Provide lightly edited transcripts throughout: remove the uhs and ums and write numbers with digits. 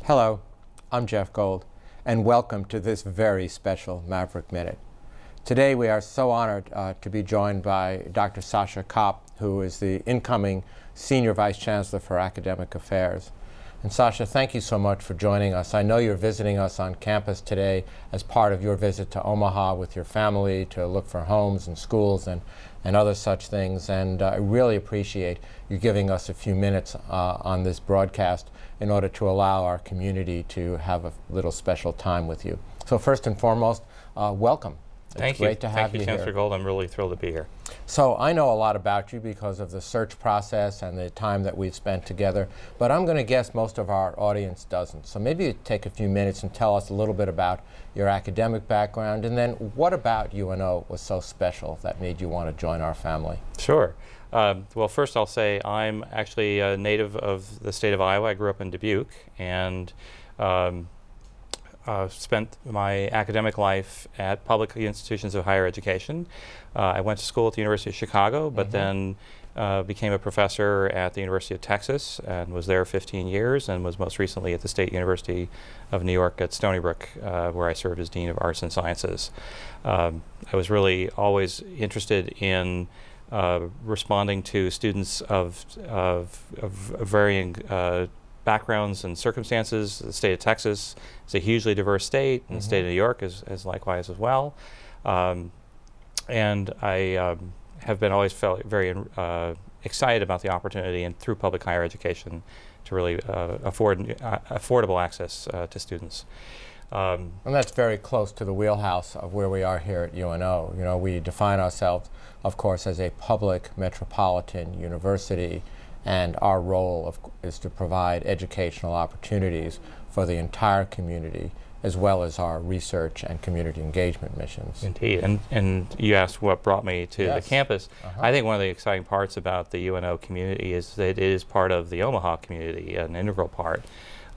Hello, I'm Jeff Gold, and welcome to this very special Maverick Minute. Today we are so honored to be joined by Dr. Sacha Kopp, who is the incoming Senior Vice Chancellor for Academic Affairs. And Sacha, thank you so much for joining us. I know you're visiting us on campus today as part of your visit to Omaha with your family to look for homes and schools and other such things. And I really appreciate you giving us a few minutes on this broadcast in order to allow our community to have a little special time with you. So first and foremost, welcome. Thank you. Great to have you here. Thank you, Chancellor Gold. I'm really thrilled to be here. So I know a lot about you because of the search process and the time that we've spent together, but I'm going to guess most of our audience doesn't. So maybe you take a few minutes and tell us a little bit about your academic background, and then what about UNO was so special that made you want to join our family? Sure. Well, first I'll say I'm actually a native of the state of Iowa. I grew up in Dubuque and spent my academic life at public institutions of higher education. I went to school at the University of Chicago, but then became a professor at the University of Texas and was there 15 years and was most recently at the State University of New York at Stony Brook, where I served as Dean of Arts and Sciences. I was really always interested in responding to students of varying backgrounds and circumstances. The state of Texas is a hugely diverse state, and the state of New York is likewise as well. And I have been always felt very excited about the opportunity and through public higher education to really afford affordable access to students. And that's very close to the wheelhouse of where we are here at UNO. You know, we define ourselves, of course, as a public metropolitan university, and our role is to provide educational opportunities for the entire community, as well as our research and community engagement missions. Indeed. And you asked what brought me to the campus. I think one of the exciting parts about the UNO community is that it is part of the Omaha community, an integral part.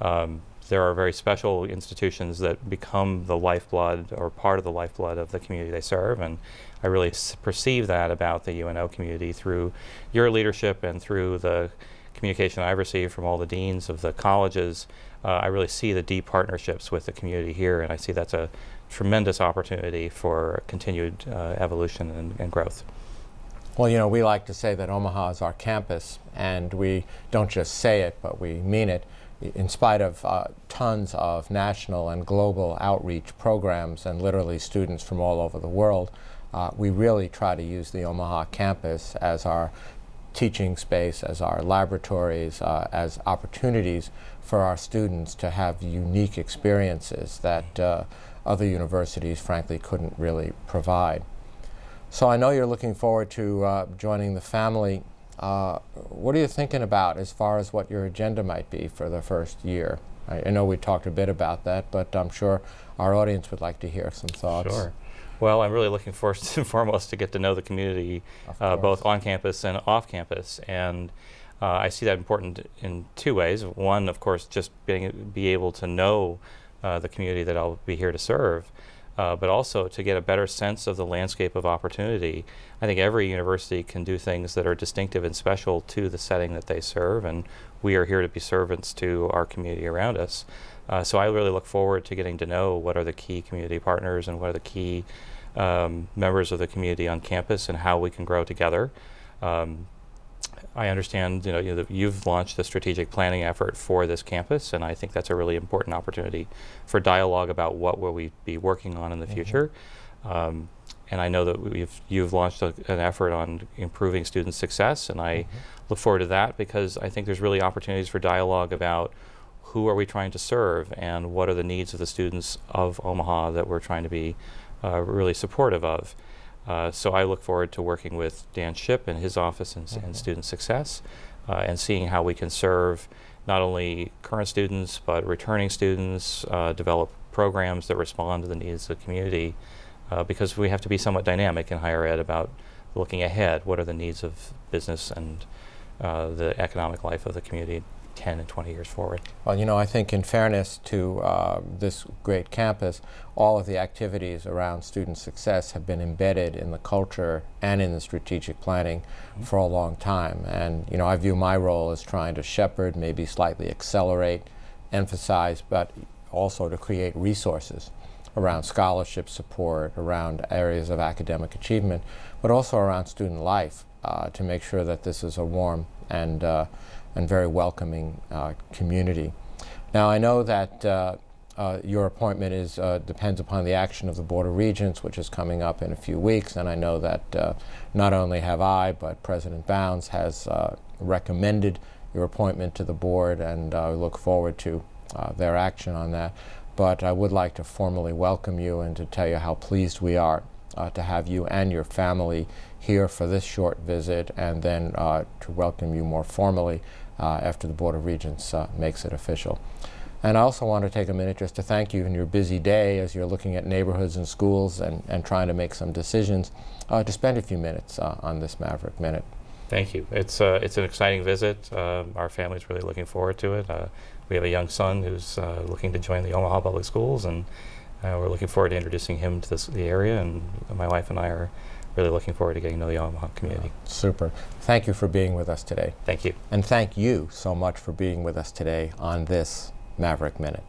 There are very special institutions that become the lifeblood or part of the lifeblood of the community they serve, and I really perceive that about the UNO community through your leadership and through the communication I've received from all the deans of the colleges. I really see the deep partnerships with the community here, and I see that's a tremendous opportunity for continued evolution and growth. Well, you know, we like to say that Omaha is our campus, and we don't just say it, but we mean it. In spite of tons of national and global outreach programs and literally students from all over the world, we really try to use the Omaha campus as our teaching space, as our laboratories, as opportunities for our students to have unique experiences that other universities, frankly, couldn't really provide. So I know you're looking forward to joining the family. What are you thinking about as far as what your agenda might be for the first year? I know we talked a bit about that, but I'm sure our audience would like to hear some thoughts. Sure. Well, I'm really looking first and foremost to get to know the community, both on campus and off campus. And I see that important in two ways. One, of course, just be able to know the community that I'll be here to serve. But also to get a better sense of the landscape of opportunity. I think every university can do things that are distinctive and special to the setting that they serve, and we are here to be servants to our community around us. So I really look forward to getting to know what are the key community partners and what are the key members of the community on campus and how we can grow together. I understand, that you've launched the strategic planning effort for this campus, and I think that's a really important opportunity for dialogue about what will we be working on in the future. And I know that you've launched an effort on improving student success, and I look forward to that because I think there's really opportunities for dialogue about who are we trying to serve and what are the needs of the students of Omaha that we're trying to be really supportive of. So I look forward to working with Dan Shipp and his office in student success and seeing how we can serve not only current students but returning students, develop programs that respond to the needs of the community because we have to be somewhat dynamic in higher ed about looking ahead. What are the needs of business and the economic life of the community 10 and 20 years forward? Well, I think in fairness to this great campus, all of the activities around student success have been embedded in the culture and in the strategic planning for a long time. And, I view my role as trying to shepherd, maybe slightly accelerate emphasize, but also to create resources around scholarship support, around areas of academic achievement, but also around student life, to make sure that this is a warm and very welcoming community. Now, I know that your appointment depends upon the action of the Board of Regents, which is coming up in a few weeks, and I know that not only have I, but President Bounds has recommended your appointment to the board, and we look forward to their action on that. But I would like to formally welcome you and to tell you how pleased we are to have you and your family here for this short visit, and then to welcome you more formally after the Board of Regents makes it official. And I also want to take a minute just to thank you in your busy day as you're looking at neighborhoods and schools and trying to make some decisions, to spend a few minutes on this Maverick Minute. Thank you. It's an exciting visit. Our family's really looking forward to it. We have a young son who's looking to join the Omaha Public Schools, and we're looking forward to introducing him to the area, and my wife and I are really looking forward to getting to know the Omaha community. Super. Thank you for being with us today. Thank you. And thank you so much for being with us today on this Maverick Minute.